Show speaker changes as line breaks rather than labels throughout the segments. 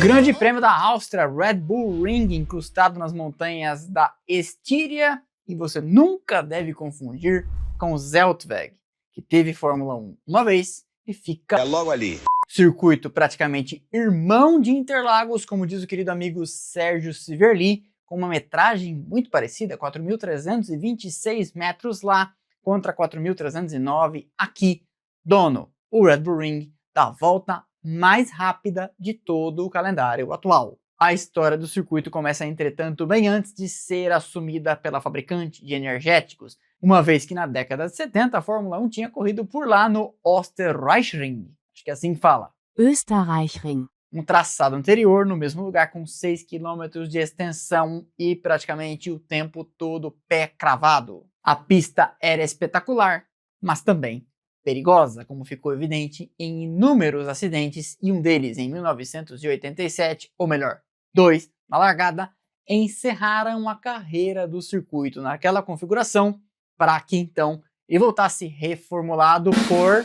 Grande Prêmio da Áustria, Red Bull Ring, incrustado nas montanhas da Estíria, e você nunca deve confundir com o Zeltweg, que teve Fórmula 1 uma vez e fica
logo ali.
Circuito praticamente irmão de Interlagos, como diz o querido amigo Sérgio Siverli, com uma metragem muito parecida, 4.326 metros lá contra 4.309 aqui. Dono, o Red Bull Ring dá a volta mais rápida de todo o calendário atual. A história do circuito começa, entretanto, bem antes de ser assumida pela fabricante de energéticos, uma vez que na década de 70 a Fórmula 1 tinha corrido por lá no Österreichring, acho que é assim que fala.
Österreichring.
Um traçado anterior, no mesmo lugar, com 6 km de extensão e praticamente o tempo todo pé cravado. A pista era espetacular, mas também perigosa, como ficou evidente em inúmeros acidentes, e um deles em 1987, ou melhor, 2 na largada, encerraram a carreira do circuito naquela configuração, para que então ele voltasse reformulado por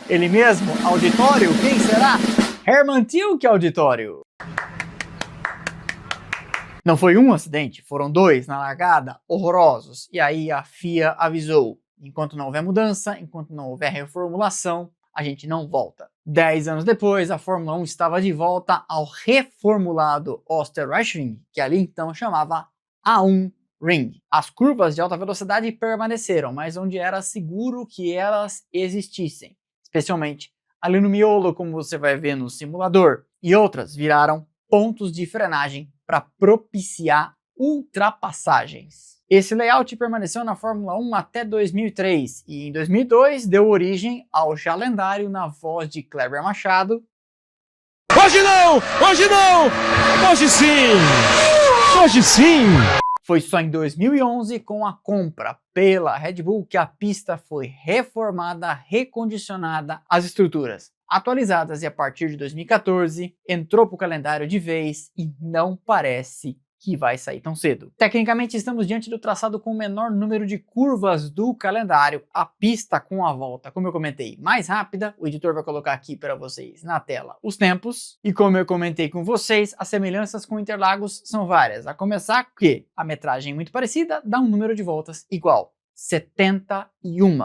ele mesmo, auditório. Quem será? Hermann Tilke, auditório. Não foi um acidente, foram 2 na largada, horrorosos, e aí a FIA avisou: enquanto não houver mudança, enquanto não houver reformulação, a gente não volta. 10 anos depois, a Fórmula 1 estava de volta ao reformulado Österreichring, que ali então chamava A1 Ring. As curvas de alta velocidade permaneceram, mas onde era seguro que elas existissem, especialmente ali no miolo, como você vai ver no simulador, e outras viraram pontos de frenagem para propiciar ultrapassagens. Esse layout permaneceu na Fórmula 1 até 2003 e em 2002 deu origem ao já lendário, na voz de Kleber Machado:
Hoje não! Hoje não! Hoje sim! Hoje sim!
Foi só em 2011, com a compra pela Red Bull, que a pista foi reformada, recondicionada, as estruturas atualizadas, e a partir de 2014 entrou para o calendário de vez e não parece que vai sair tão cedo. Tecnicamente estamos diante do traçado com o menor número de curvas do calendário, a pista com a volta, como eu comentei, mais rápida. O editor vai colocar aqui para vocês na tela os tempos, e como eu comentei com vocês, as semelhanças com Interlagos são várias, a começar que a metragem muito parecida dá um número de voltas igual, 71,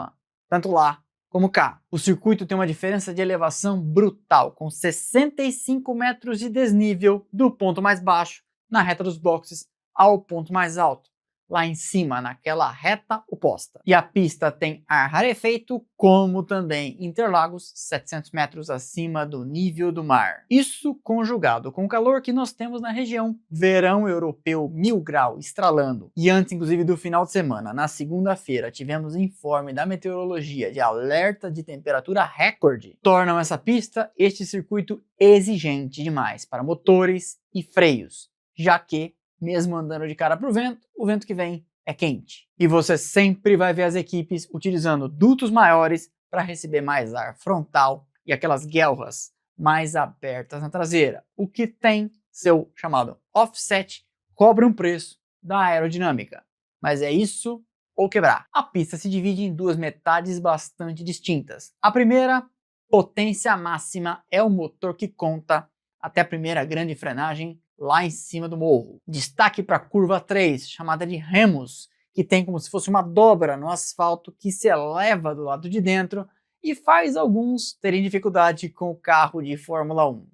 tanto lá como cá. O circuito tem uma diferença de elevação brutal, com 65 metros de desnível do ponto mais baixo na reta dos boxes ao ponto mais alto, lá em cima, naquela reta oposta. E a pista tem ar rarefeito, como também Interlagos, 700 metros acima do nível do mar. Isso conjugado com o calor que nós temos na região, verão europeu 1000 graus estralando. E antes, inclusive, do final de semana, na segunda-feira, tivemos informe da meteorologia de alerta de temperatura recorde, tornam essa pista, este circuito, exigente demais para motores e freios, já que, mesmo andando de cara para o vento que vem é quente. E você sempre vai ver as equipes utilizando dutos maiores para receber mais ar frontal e aquelas guelras mais abertas na traseira, o que tem seu chamado offset, cobra um preço da aerodinâmica. Mas é isso ou quebrar. A pista se divide em 2 metades bastante distintas. A primeira, potência máxima, é o motor que conta até a primeira grande frenagem lá em cima do morro. Destaque para a curva 3, chamada de Remus, que tem como se fosse uma dobra no asfalto que se eleva do lado de dentro e faz alguns terem dificuldade com o carro de Fórmula 1.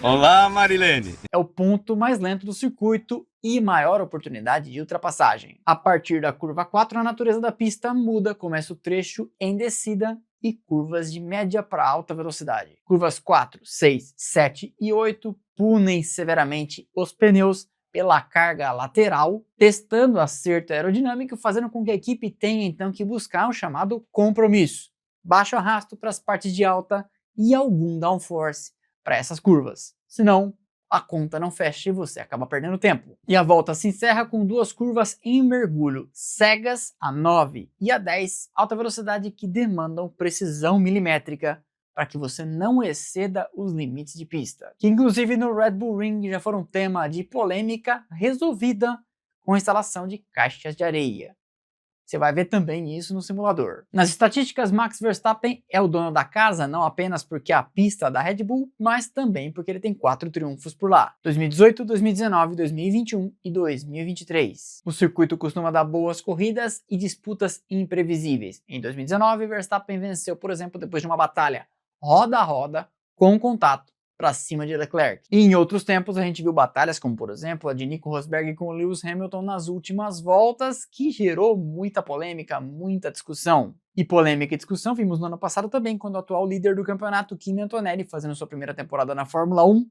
Olá, Marilene!
É o ponto mais lento do circuito e maior oportunidade de ultrapassagem. A partir da curva 4, a natureza da pista muda, começa o trecho em descida e curvas de média para alta velocidade. Curvas 4, 6, 7 e 8 punem severamente os pneus pela carga lateral, testando acerto aerodinâmico, fazendo com que a equipe tenha então que buscar o chamado compromisso. Baixo arrasto para as partes de alta e algum downforce para essas curvas. Senão, a conta não fecha e você acaba perdendo tempo. E a volta se encerra com 2 curvas em mergulho, cegas, a 9 e a 10, alta velocidade, que demandam precisão milimétrica para que você não exceda os limites de pista. Que inclusive no Red Bull Ring já foram tema de polêmica resolvida com instalação de caixas de areia. Você vai ver também isso no simulador. Nas estatísticas, Max Verstappen é o dono da casa não apenas porque é a pista da Red Bull, mas também porque ele tem 4 triunfos por lá: 2018, 2019, 2021 e 2023. O circuito costuma dar boas corridas e disputas imprevisíveis. Em 2019, Verstappen venceu, por exemplo, depois de uma batalha roda a roda com contato para cima de Leclerc. E em outros tempos a gente viu batalhas como, por exemplo, a de Nico Rosberg com Lewis Hamilton nas últimas voltas, que gerou muita polêmica, muita discussão. E polêmica e discussão vimos no ano passado também, quando o atual líder do campeonato, Kimi Antonelli, fazendo sua primeira temporada na Fórmula 1,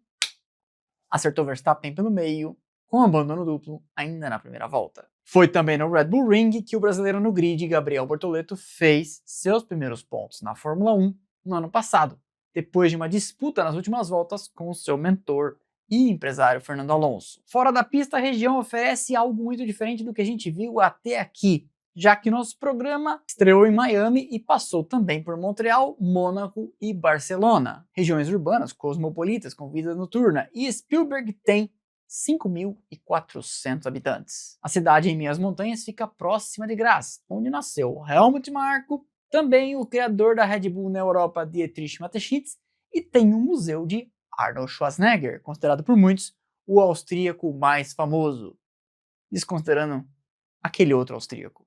acertou Verstappen pelo meio, com abandono duplo, ainda na primeira volta. Foi também no Red Bull Ring que o brasileiro no grid, Gabriel Bortoleto, fez seus primeiros pontos na Fórmula 1 no ano passado, depois de uma disputa nas últimas voltas com o seu mentor e empresário Fernando Alonso. Fora da pista, a região oferece algo muito diferente do que a gente viu até aqui, já que nosso programa estreou em Miami e passou também por Montreal, Mônaco e Barcelona, regiões urbanas cosmopolitas com vida noturna, e Spielberg tem 5.400 habitantes. A cidade em meio às montanhas fica próxima de Graz, onde nasceu Helmut Marko, também o criador da Red Bull na Europa, Dietrich Mateschitz, e tem um museu de Arnold Schwarzenegger, considerado por muitos o austríaco mais famoso, desconsiderando aquele outro austríaco.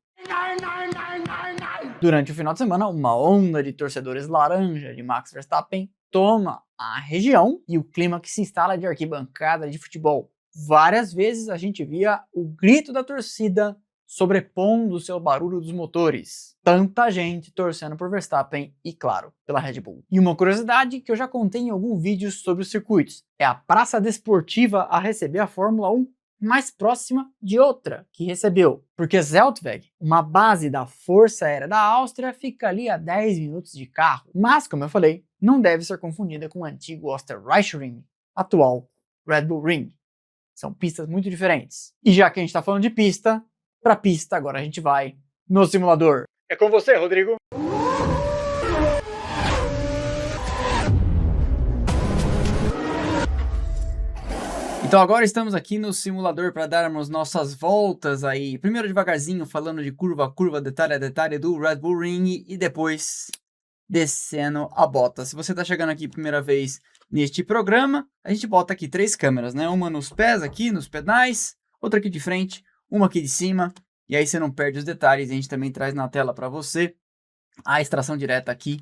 Durante o final de semana, uma onda de torcedores laranja de Max Verstappen toma a região e o clima que se instala de arquibancada de futebol. Várias vezes a gente via o grito da torcida sobrepondo o seu barulho dos motores. Tanta gente torcendo por Verstappen e, claro, pela Red Bull. E uma curiosidade que eu já contei em algum vídeo sobre os circuitos, é a praça desportiva a receber a Fórmula 1 mais próxima de outra que recebeu. Porque Zeltweg, uma base da Força Aérea da Áustria, fica ali a 10 minutos de carro. Mas, como eu falei, não deve ser confundida com o antigo Österreichring, atual Red Bull Ring. São pistas muito diferentes. E já que a gente está falando de pista, para pista agora a gente vai no simulador. É com você, Rodrigo. Então agora estamos aqui no simulador para darmos nossas voltas aí. Primeiro devagarzinho, falando de curva a curva, detalhe a detalhe do Red Bull Ring e depois descendo a bota. Se você está chegando aqui primeira vez neste programa, a gente bota aqui 3 câmeras, né? Uma nos pés aqui, nos pedais, outra aqui de frente, uma aqui de cima, e aí você não perde os detalhes. A gente também traz na tela para você a extração direta aqui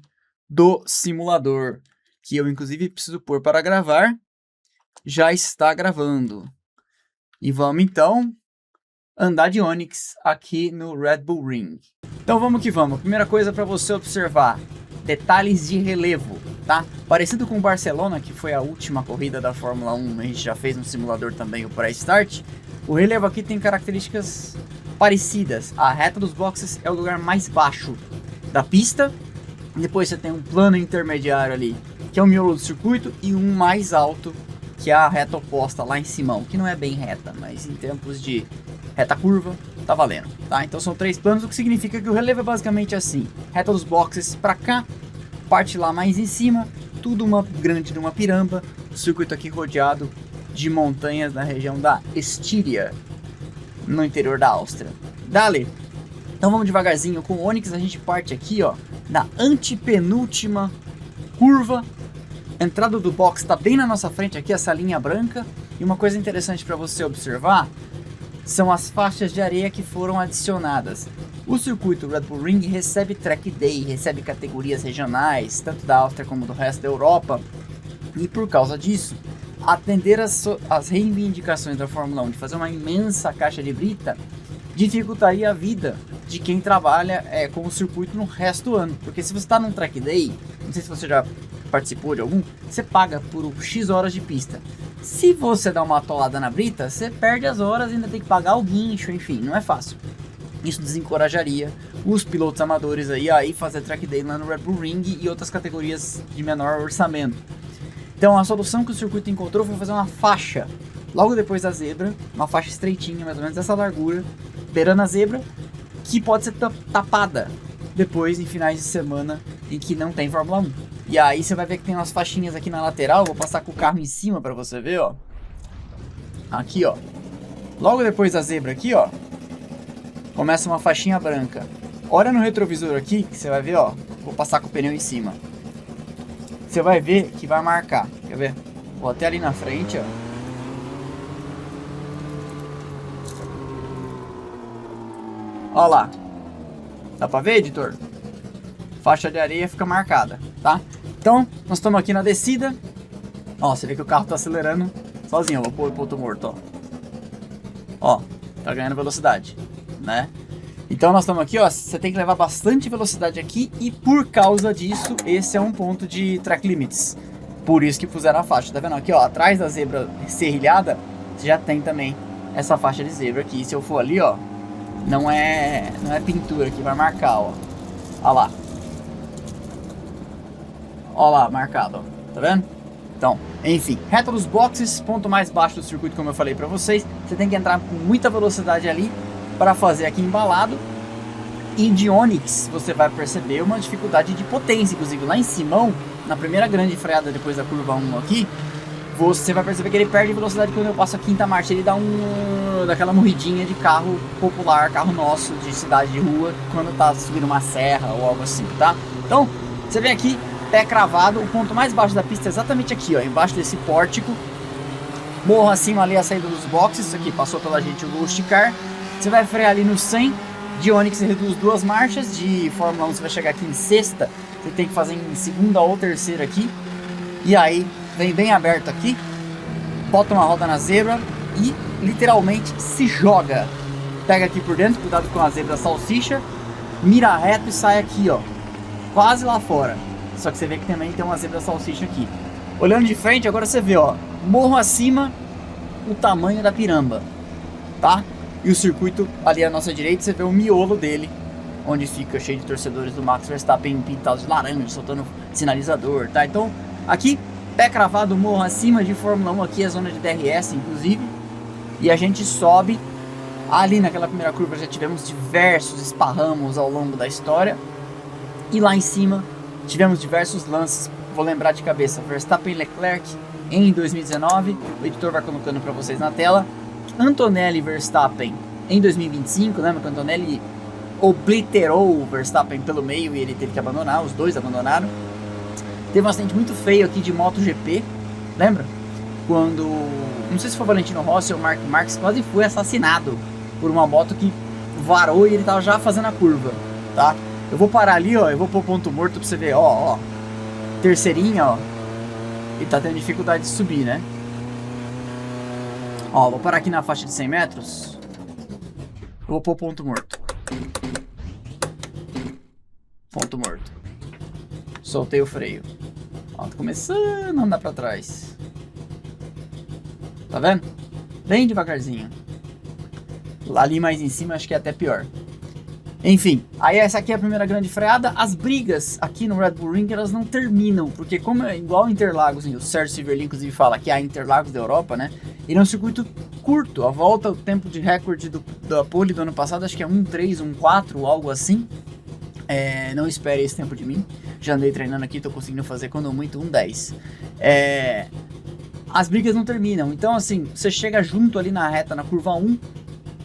do simulador, que eu inclusive preciso pôr para gravar. Já está gravando. E vamos então andar de Onix aqui no Red Bull Ring. Então vamos que vamos. Primeira coisa para você observar, detalhes de relevo, tá? Parecido com o Barcelona, que foi a última corrida da Fórmula 1, a gente já fez no simulador também o pré-start. O relevo aqui tem características parecidas. A reta dos boxes é o lugar mais baixo da pista. Depois você tem um plano intermediário ali, que é o miolo do circuito, e um mais alto, que é a reta oposta lá em cima, que não é bem reta, mas em tempos de reta curva, tá valendo, tá? Então são 3 planos, o que significa que o relevo é basicamente assim: reta dos boxes pra cá, parte lá mais em cima, tudo uma grande de uma piramba, o circuito aqui rodeado de montanhas na região da Estíria, no interior da Áustria. Dale! Então vamos devagarzinho com o Onix, a gente parte aqui, ó, na antepenúltima curva. A entrada do box está bem na nossa frente aqui, essa linha branca. E uma coisa interessante para você observar são as faixas de areia que foram adicionadas. O circuito Red Bull Ring recebe Track Day, recebe categorias regionais, tanto da Áustria como do resto da Europa. E por causa disso, atender as reivindicações da Fórmula 1 de fazer uma imensa caixa de brita dificultaria a vida de quem trabalha com o circuito no resto do ano. Porque se você está num Track Day, não sei se você já participou de algum, você paga por X horas de pista. Se você dá uma atolada na brita, você perde as horas e ainda tem que pagar o guincho, enfim, não é fácil. Isso desencorajaria os pilotos amadores aí fazer Track Day lá no Red Bull Ring e outras categorias de menor orçamento. Então a solução que o circuito encontrou foi fazer uma faixa logo depois da zebra, uma faixa estreitinha, mais ou menos dessa largura, beirando a zebra, que pode ser tapada depois em finais de semana em que não tem Fórmula 1. E aí você vai ver que tem umas faixinhas aqui na lateral, vou passar com o carro em cima para você ver, ó. Aqui, ó. Logo depois da zebra aqui, ó, começa uma faixinha branca. Olha no retrovisor aqui, que você vai ver, ó, vou passar com o pneu em cima. Você vai ver que vai marcar, quer ver? Vou até ali na frente, ó. Ó lá. Dá pra ver, editor? Faixa de areia fica marcada, tá? Então, nós estamos aqui na descida. Ó, você vê que o carro tá acelerando sozinho. Eu vou pôr o ponto morto, ó. Ó, tá ganhando velocidade, né? Então nós estamos aqui, ó, você tem que levar bastante velocidade aqui e por causa disso, esse é um ponto de track limits. Por isso que puseram a faixa, tá vendo? Aqui, ó, atrás da zebra serrilhada, você já tem também essa faixa de zebra aqui. Se eu for ali, ó, não é pintura que vai marcar, ó. Ó lá. Ó lá, marcado, ó. Tá vendo? Então, enfim, reta dos boxes, ponto mais baixo do circuito, como eu falei pra vocês. Você tem que entrar com muita velocidade ali para fazer aqui embalado. E de Onix você vai perceber uma dificuldade de potência, inclusive lá em Simão, na primeira grande freada depois da curva 1 aqui, você vai perceber que ele perde velocidade quando eu passo a quinta marcha. Ele dá daquela morridinha de carro popular, carro nosso, de cidade de rua, quando tá subindo uma serra ou algo assim, tá? Então, você vem aqui, pé cravado, o ponto mais baixo da pista é exatamente aqui, ó, embaixo desse pórtico. Morro acima ali a saída dos boxes, isso aqui passou pela gente o Ghost Car. Você vai frear ali no 100, de Onix você reduz 2 marchas, de Fórmula 1 você vai chegar aqui em sexta, você tem que fazer em segunda ou terceira aqui. E aí, vem bem aberto aqui, bota uma roda na zebra e literalmente se joga. Pega aqui por dentro, cuidado com a zebra salsicha, mira reto e sai aqui, ó, quase lá fora. Só que você vê que também tem uma zebra salsicha aqui. Olhando de frente, agora você vê, ó, morro acima, o tamanho da piramba, tá? E o circuito ali à nossa direita, você vê o miolo dele, onde fica cheio de torcedores do Max Verstappen pintados de laranja, soltando sinalizador, tá? Então, aqui, pé cravado, morro acima de Fórmula 1, aqui é a zona de DRS, inclusive. E a gente sobe, ali naquela primeira curva já tivemos diversos esparramos ao longo da história. E lá em cima, tivemos diversos lances, vou lembrar de cabeça, Verstappen e Leclerc em 2019, o editor vai colocando para vocês na tela. Antonelli e Verstappen em 2025, lembra que o Antonelli obliterou o Verstappen pelo meio e ele teve que abandonar, os dois abandonaram. Teve um acidente muito feio aqui de MotoGP, lembra? Quando, não sei se foi o Valentino Rossi ou o Mark Marques, quase foi assassinado por uma moto que varou e ele tava já fazendo a curva, tá? Eu vou parar ali, ó, eu vou pôr ponto morto pra você ver, ó, terceirinha, ó, e tá tendo dificuldade de subir, né? Ó, vou parar aqui na faixa de 100 metros. Eu vou pôr ponto morto. Ponto morto. Soltei o freio. Ó, tá começando a andar pra trás. Tá vendo? Bem devagarzinho. Lá ali mais em cima acho que é até pior. Enfim, aí essa aqui é a primeira grande freada. As brigas aqui no Red Bull Ring, elas não terminam, porque como é igual Interlagos, o Sérgio Sivерлin inclusive fala que é a Interlagos da Europa, né? Ele é um circuito curto, a volta, o tempo de recorde da pole do ano passado, acho que é 1.3, 1.4, algo assim. Não espere esse tempo de mim, já andei treinando aqui, tô conseguindo fazer quando muito 1.10. As brigas não terminam, então assim, você chega junto ali na reta, na curva 1,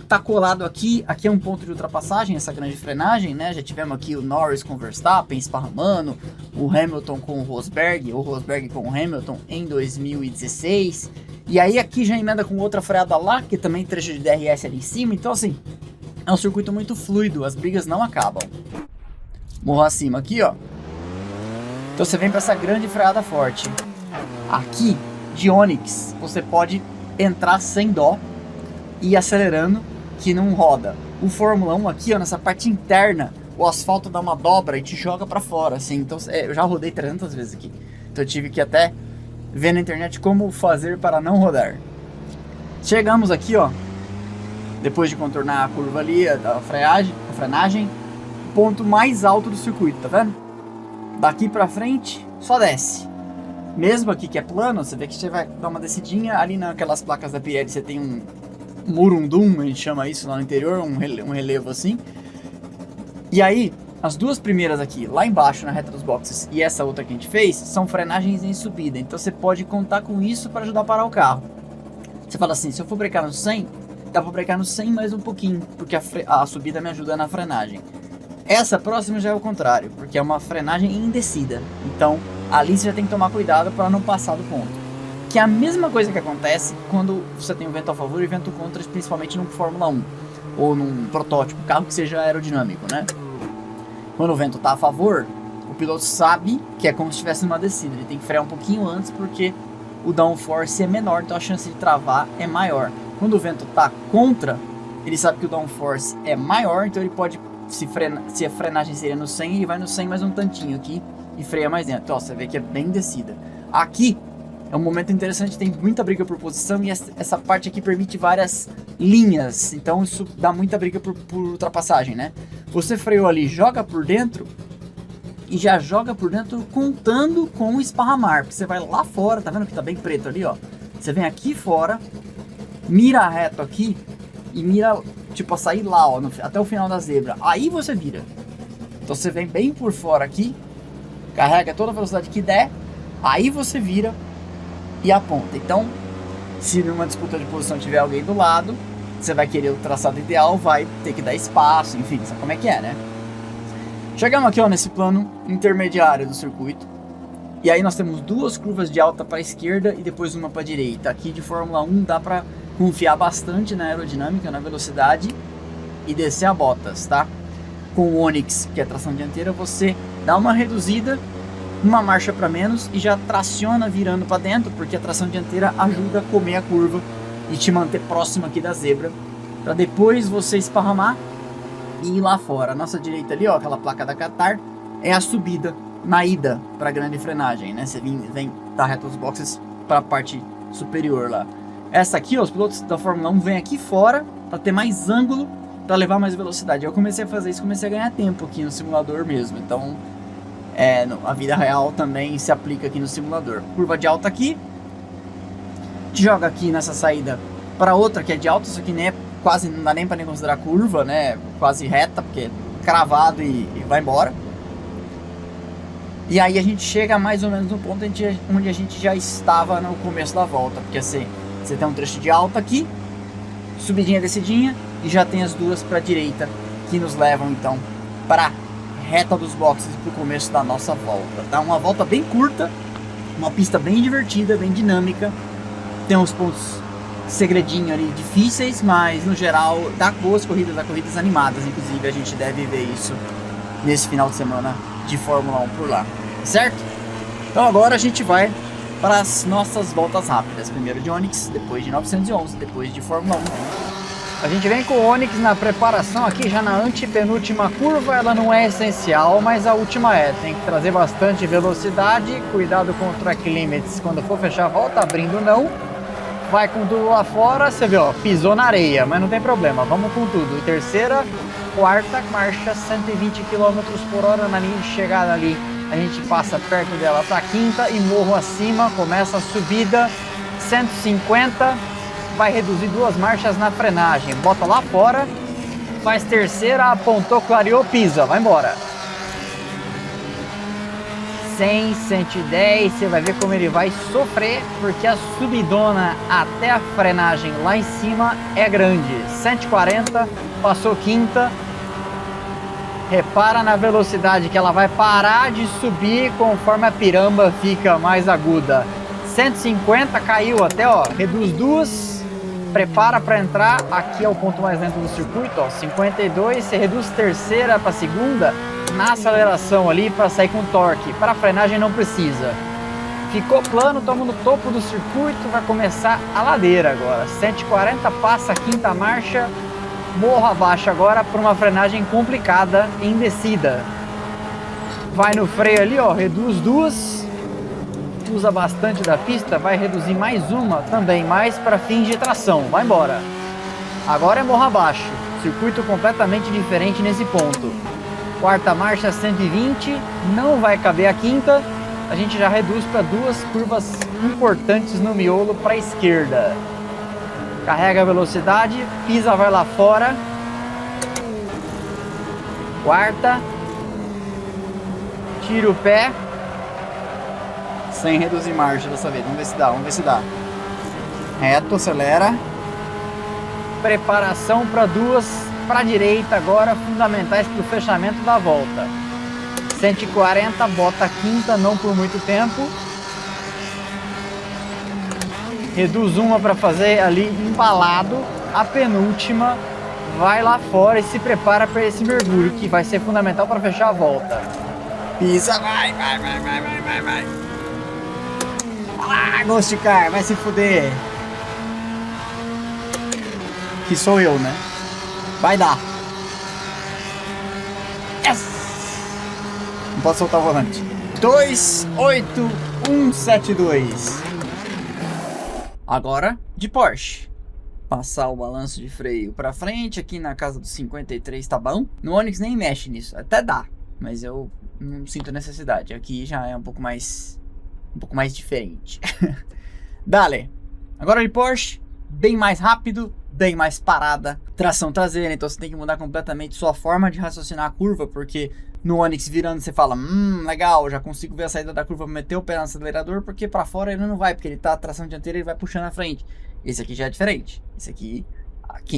tá colado aqui é um ponto de ultrapassagem, essa grande frenagem, né? Já tivemos aqui o Norris com o Verstappen esparramando, o Hamilton com o Rosberg com o Hamilton em 2016. E aí aqui já emenda com outra freada lá, que também trecho de DRS ali em cima. Então assim, é um circuito muito fluido, as brigas não acabam. Morro acima aqui, ó. Então você vem para essa grande freada forte. Aqui, de Onix, você pode entrar sem dó e ir acelerando, que não roda. O Fórmula 1 aqui, ó, nessa parte interna, o asfalto dá uma dobra e te joga pra fora, assim. Então, eu já rodei 300 vezes aqui. Então eu tive que até ver na internet como fazer para não rodar. Chegamos aqui, ó, depois de contornar a curva ali, a frenagem, ponto mais alto do circuito, tá vendo? Daqui pra frente, só desce. Mesmo aqui que é plano, você vê que você vai dar uma descidinha. Ali naquelas placas da Pirelli você tem um murundum, a gente chama isso lá no interior, um relevo assim. E aí, as duas primeiras aqui, lá embaixo na reta dos boxes, e essa outra que a gente fez, são frenagens em subida. Então você pode contar com isso para ajudar a parar o carro. Você fala assim, se eu for brecar no 100, dá pra brecar no 100 mais um pouquinho, porque a subida me ajuda na frenagem. Essa próxima já é o contrário, porque é uma frenagem em descida. Então, ali você já tem que tomar cuidado para não passar do ponto. Que é a mesma coisa que acontece quando você tem o vento a favor e vento contra, principalmente num Fórmula 1. Ou num protótipo, carro que seja aerodinâmico, né? Quando o vento tá a favor, o piloto sabe que é como se estivesse numa descida. Ele tem que frear um pouquinho antes, porque o downforce é menor, então a chance de travar é maior. Quando o vento tá contra, ele sabe que o downforce é maior, então ele pode... Se a frenagem seria no 100, ele vai no 100 mais um tantinho aqui e freia mais dentro. Ó, você vê que é bem descida. Aqui é um momento interessante, tem muita briga por posição e essa parte aqui permite várias linhas. Então isso dá muita briga por ultrapassagem, né? Você freou ali, joga por dentro e já joga por dentro contando com o esparramar. Porque você vai lá fora, tá vendo que tá bem preto ali, ó? Você vem aqui fora, mira reto aqui e mira... tipo, a sair lá, ó, até o final da zebra. Aí você vira. Então você vem bem por fora aqui, carrega toda a velocidade que der, aí você vira e aponta. Então, se numa disputa de posição tiver alguém do lado, você vai querer o traçado ideal, vai ter que dar espaço, enfim, sabe como é que é, né? Chegamos aqui, ó, nesse plano intermediário do circuito. E aí nós temos duas curvas de alta para a esquerda e depois uma para a direita. Aqui de Fórmula 1 dá para confiar bastante na aerodinâmica, na velocidade e descer a botas, tá? Com o Onix, que é tração dianteira, você dá uma reduzida, uma marcha para menos e já traciona virando para dentro, porque a tração dianteira ajuda a comer a curva e te manter próximo aqui da zebra, para depois você esparramar e ir lá fora. A nossa direita ali, ó, aquela placa da Qatar, é a subida na ida para a grande frenagem, né? Você vem da reta dos boxes para a parte superior lá. Essa aqui, ó, os pilotos da Fórmula 1 vêm aqui fora para ter mais ângulo, para levar mais velocidade. Eu comecei a fazer isso, comecei a ganhar tempo aqui no simulador mesmo. Então, a vida real também se aplica aqui no simulador. Curva de alta aqui, te joga aqui nessa saída para outra que é de alta, isso aqui nem é, quase não dá nem para nem considerar curva, né? Quase reta, porque é cravado e vai embora. E aí a gente chega mais ou menos no ponto onde a gente já estava no começo da volta, porque assim, você tem um trecho de alta aqui, subidinha, descidinha, e já tem as duas para a direita, que nos levam então para a reta dos boxes, para o começo da nossa volta. Tá? Uma volta bem curta, uma pista bem divertida, bem dinâmica, tem uns pontos segredinho ali difíceis, mas no geral dá boas corridas, dá corridas animadas, inclusive a gente deve ver isso nesse final de semana de Fórmula 1 por lá, certo? Então agora a gente vai para as nossas voltas rápidas, primeiro de Onix, depois de 911, depois de Fórmula 1. A gente vem com o Onix na preparação aqui já na antepenúltima curva, ela não é essencial, mas a última é, tem que trazer bastante velocidade, cuidado com o track limits, quando for fechar a volta, abrindo não, vai com tudo lá fora, você vê, ó, pisou na areia, mas não tem problema, vamos com tudo. Terceira, quarta marcha, 120 km por hora na linha de chegada ali. A gente passa perto dela para quinta e morro acima, começa a subida, 150, vai reduzir duas marchas na frenagem. Bota lá fora, faz terceira, apontou, clareou, pisa, vai embora. 100, 110, você vai ver como ele vai sofrer, porque a subidona até a frenagem lá em cima é grande. 140, passou quinta. Repara na velocidade que ela vai parar de subir conforme a piramba fica mais aguda. 150, caiu até, ó, reduz duas, prepara para entrar, aqui é o ponto mais lento do circuito, ó, 52, você reduz terceira para segunda, na aceleração ali para sair com torque, para frenagem não precisa. Ficou plano, estamos no topo do circuito, vai começar a ladeira agora. 140, passa a quinta marcha, morro abaixo agora por uma frenagem complicada em descida. Vai no freio ali, ó, reduz duas, usa bastante da pista, vai reduzir mais uma também, mais para fins de tração, vai embora. Agora é morro abaixo, circuito completamente diferente nesse ponto. Quarta marcha 120, não vai caber a quinta, a gente já reduz para duas curvas importantes no miolo para a esquerda. Carrega a velocidade, pisa, vai lá fora. Quarta. Tira o pé. Sem reduzir marcha dessa vez. Vamos ver se dá, vamos ver se dá. Reto, acelera. Preparação para duas para a direita agora, fundamentais para o fechamento da volta. 140, bota a quinta, não por muito tempo. Reduz uma para fazer ali embalado. A penúltima vai lá fora e se prepara para esse mergulho, que vai ser fundamental para fechar a volta. Pisa, vai. Ah, Ghost Car, vai se fuder. Que sou eu, né? Vai dar. Yes! Não posso soltar o volante. 28172. Agora de Porsche. Passar o balanço de freio pra frente. Aqui na casa dos 53 tá bom. No Onix nem mexe nisso. Até dá. Mas eu não sinto necessidade. Aqui já é um pouco mais diferente. Dale. Agora de Porsche. Bem mais rápido. Bem mais parada. Tração traseira. Então você tem que mudar completamente sua forma de raciocinar a curva. Porque no Onix virando você fala, legal, já consigo ver a saída da curva, meter o pé no acelerador, porque pra fora ele não vai, porque ele tá a tração dianteira, ele vai puxando a frente. Esse aqui já é diferente. Esse aqui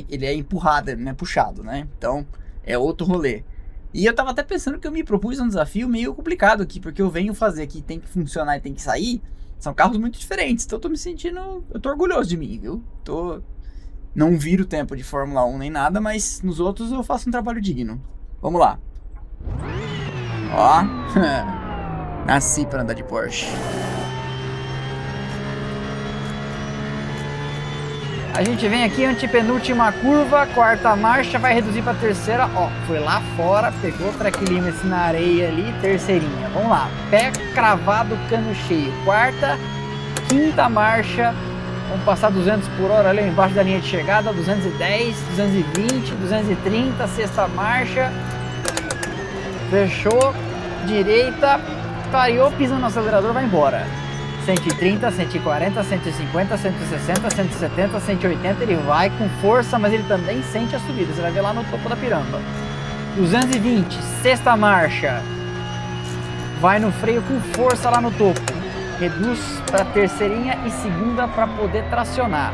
ele é empurrado, ele não é puxado, né? Então é outro rolê. E eu tava até pensando que eu me propus um desafio meio complicado aqui, porque eu venho fazer aqui, tem que funcionar e tem que sair. São carros muito diferentes, então eu tô me sentindo, eu tô orgulhoso de mim, viu? Não viro tempo de Fórmula 1 nem nada, mas nos outros eu faço um trabalho digno. Vamos lá. Ó, nasci para andar de Porsche. A gente vem aqui, antepenúltima curva, quarta marcha, vai reduzir para terceira. Ó, foi lá fora, pegou traquilímetro na areia ali, terceirinha. Vamos lá, pé cravado, cano cheio. Quarta, quinta marcha, vamos passar 200 por hora ali embaixo da linha de chegada, 210, 220, 230, sexta marcha. Fechou, direita, clareou, pisa no acelerador, vai embora. 130, 140, 150, 160, 170, 180, ele vai com força, mas ele também sente a subida, você vai ver lá no topo da piramba. 220, sexta marcha, vai no freio com força lá no topo, reduz para terceirinha e segunda para poder tracionar.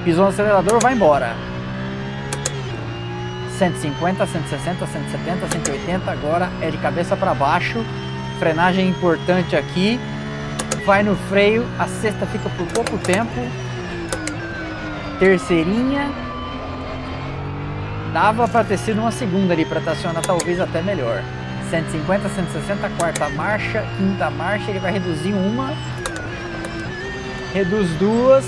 Pisou no acelerador, vai embora. 150, 160, 170, 180, agora é de cabeça para baixo, frenagem importante aqui, vai no freio, a sexta fica por pouco tempo, terceirinha, dava para ter sido uma segunda ali para tracionar talvez até melhor. 150, 160, quarta marcha, quinta marcha, ele vai reduzir uma, reduz duas,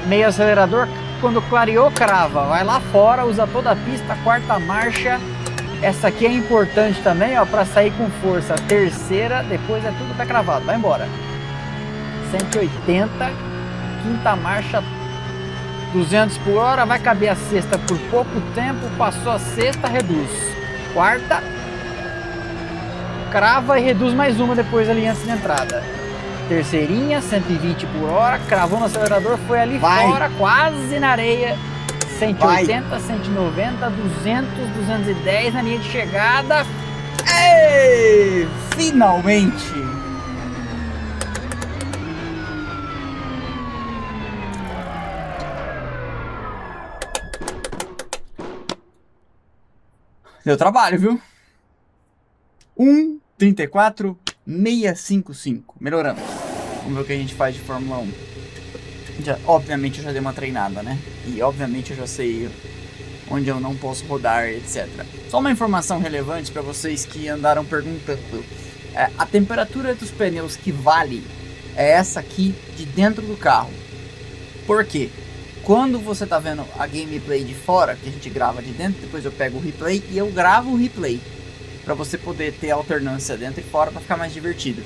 meio acelerador. Quando clareou, crava, vai lá fora, usa toda a pista, quarta marcha. Essa aqui é importante também, ó, para sair com força. Terceira, depois é tudo pé cravado, vai embora. 180, quinta marcha, 200 por hora, vai caber a sexta por pouco tempo, passou a sexta, reduz. Quarta, crava e reduz mais uma depois ali antes da entrada. Terceirinha, 120 por hora, cravou no acelerador, foi ali fora, quase na areia. 180, 190, 200, 210 na linha de chegada. Ei, finalmente! Deu trabalho, viu? 1:34.655, melhorando. Vamos ver o que a gente faz de Fórmula 1. Obviamente eu já dei uma treinada, né? E obviamente eu já sei onde eu não posso rodar, etc. Só uma informação relevante para vocês que andaram perguntando. A temperatura dos pneus que vale é essa aqui de dentro do carro. Por quê? Quando você tá vendo a gameplay de fora, que a gente grava de dentro, depois eu pego o replay e eu gravo o replay. Para você poder ter alternância dentro e fora para ficar mais divertido.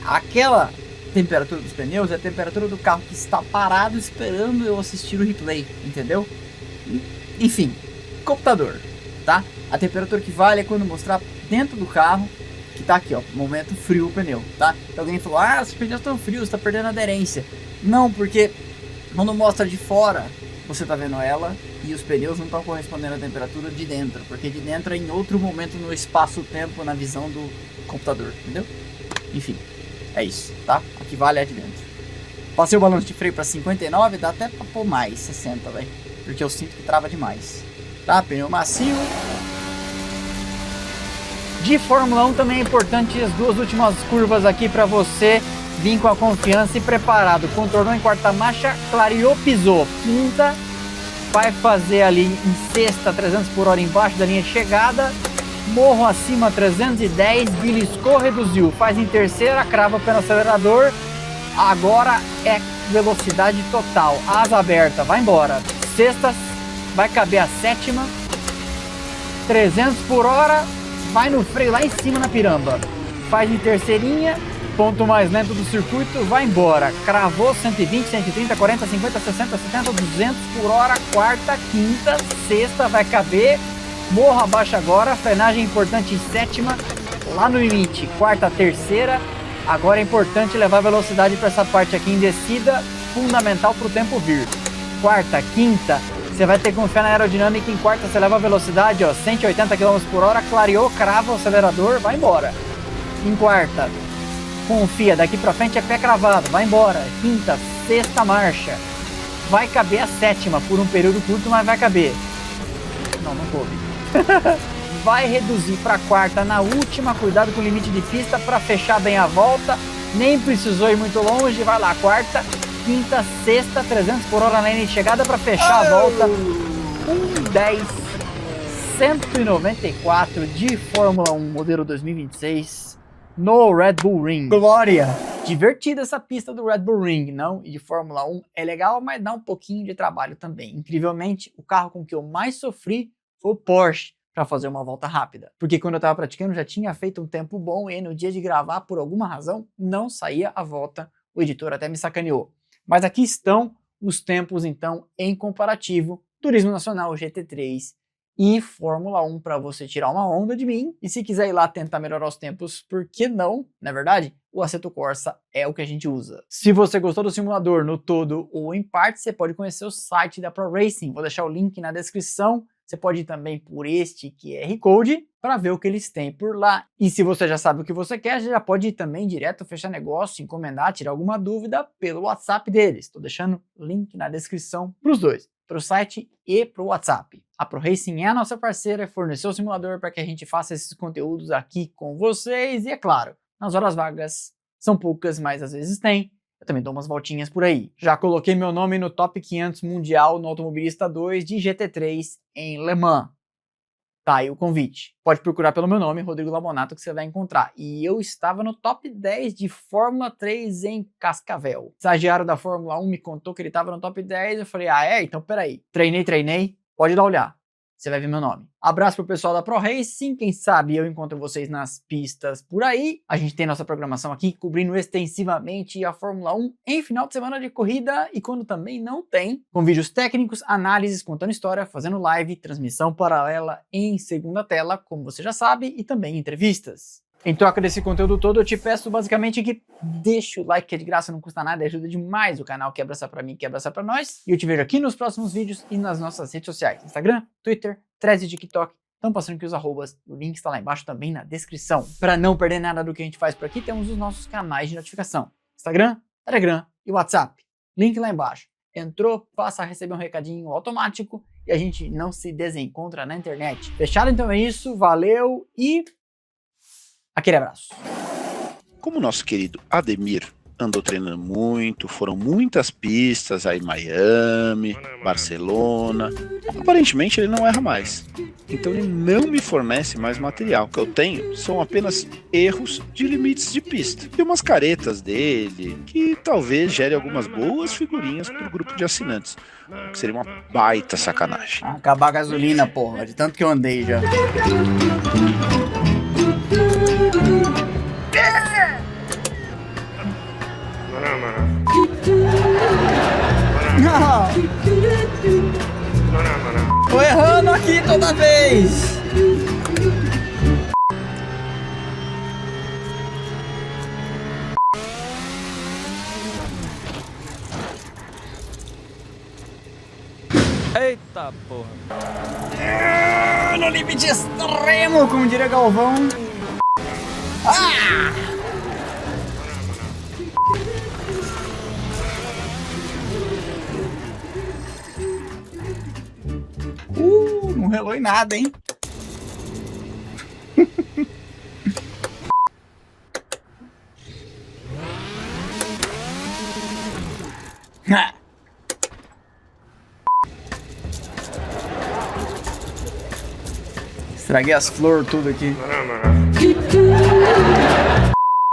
Aquela temperatura dos pneus é a temperatura do carro que está parado esperando eu assistir o replay, entendeu? Enfim, computador, tá? A temperatura que vale é quando mostrar dentro do carro, que tá aqui, ó, momento frio o pneu, tá? Então alguém falou, os pneus estão frios, tá perdendo aderência. Não, porque quando mostra de fora, você tá vendo ela e os pneus não estão correspondendo à temperatura de dentro, porque de dentro é em outro momento no espaço-tempo, na visão do computador, entendeu? Enfim. É isso, tá? Aqui vale é de dentro. Passei o balanço de freio para 59, dá até para pôr mais, 60, velho. Porque eu sinto que trava demais. Tá, pneu macio. De Fórmula 1 também é importante as duas últimas curvas aqui para você vir com a confiança e preparado. Contornou em quarta marcha, clareou, pisou. Quinta, vai fazer ali em sexta 300 por hora embaixo da linha de chegada. Morro acima 310, beliscou, reduziu. Faz em terceira, crava o pé no acelerador. Agora é velocidade total, asa aberta, vai embora. Sexta, vai caber a sétima, 300 por hora, vai no freio lá em cima na piramba. Faz em terceirinha, ponto mais lento do circuito, vai embora. Cravou 120, 130, 40, 50, 60, 70, 200 por hora, quarta, quinta, sexta, vai caber. Morro abaixo agora, frenagem importante em sétima, lá no limite, quarta, terceira. Agora é importante levar velocidade para essa parte aqui em descida, fundamental para o tempo vir. Quarta, quinta, você vai ter que confiar na aerodinâmica. Em quarta você leva a velocidade, ó, 180 km por hora, clareou, crava o acelerador, vai embora. Em quarta, confia, daqui para frente é pé cravado, vai embora. Quinta, sexta marcha, vai caber a sétima por um período curto, mas vai caber. Não coube. Vai reduzir para quarta na última, cuidado com o limite de pista para fechar bem a volta, nem precisou ir muito longe, vai lá, quarta, quinta, sexta, 300 por hora na linha de chegada para fechar a volta, 1:10, 194 de Fórmula 1, modelo 2026, no Red Bull Ring. Glória! Divertida essa pista do Red Bull Ring, não? E de Fórmula 1 é legal, mas dá um pouquinho de trabalho também. Incrivelmente, o carro com que eu mais sofri foi o Porsche, para fazer uma volta rápida. Porque quando eu estava praticando já tinha feito um tempo bom e no dia de gravar, por alguma razão, não saía a volta. O editor até me sacaneou. Mas aqui estão os tempos, então, em comparativo, Turismo Nacional GT3 e Fórmula 1 para você tirar uma onda de mim. E se quiser ir lá tentar melhorar os tempos, por que não? Na verdade, o Assetto Corsa é o que a gente usa. Se você gostou do simulador no todo ou em parte, você pode conhecer o site da Pro Racing. Vou deixar o link na descrição. Você pode ir também por este QR Code para ver o que eles têm por lá. E se você já sabe o que você quer, já pode ir também direto fechar negócio, encomendar, tirar alguma dúvida pelo WhatsApp deles. Estou deixando o link na descrição para os dois, para o site e para o WhatsApp. A Pro Racing é a nossa parceira, forneceu o simulador para que a gente faça esses conteúdos aqui com vocês. E é claro, nas horas vagas, são poucas, mas às vezes tem. Eu também dou umas voltinhas por aí. Já coloquei meu nome no Top 500 Mundial no Automobilista 2 de GT3 em Le Mans. Tá aí o convite. Pode procurar pelo meu nome, Rodrigo Labonato, que você vai encontrar. E eu estava no Top 10 de Fórmula 3 em Cascavel. O estagiário da Fórmula 1 me contou que ele estava no Top 10. Eu falei, ah é? Então peraí. Treinei. Pode dar uma olhada. Você vai ver meu nome. Abraço pro pessoal da Pro Racing, quem sabe eu encontro vocês nas pistas por aí. A gente tem nossa programação aqui cobrindo extensivamente a Fórmula 1 em final de semana de corrida e quando também não tem, com vídeos técnicos, análises, contando história, fazendo live, transmissão paralela em segunda tela, como você já sabe, e também entrevistas. Em troca desse conteúdo todo, eu te peço basicamente que deixa o like, que é de graça, não custa nada, ajuda demais o canal Quer Abraçar Pra Mim, Quer Abraçar Pra Nós. E eu te vejo aqui nos próximos vídeos e nas nossas redes sociais, Instagram, Twitter, Threads e TikTok. Estão passando aqui os arrobas, o link está lá embaixo também na descrição. Para não perder nada do que a gente faz por aqui, temos os nossos canais de notificação, Instagram, Telegram e WhatsApp. Link lá embaixo. Entrou, passa a receber um recadinho automático e a gente não se desencontra na internet. Fechado? Então é isso, valeu e... aquele abraço.
Como o nosso querido Ademir andou treinando muito, foram muitas pistas aí, Miami, Barcelona, aparentemente ele não erra mais. Então ele não me fornece mais material. O que eu tenho são apenas erros de limites de pista. E umas caretas dele, que talvez gere algumas boas figurinhas para o grupo de assinantes. O que seria uma baita sacanagem.
Acabar a gasolina, porra, de tanto que eu andei já. Não! Tô errando aqui toda vez!
Eita porra.
No limite extremo, como diria Galvão. Ah! não relou em nada, hein? Estraguei as flores tudo aqui.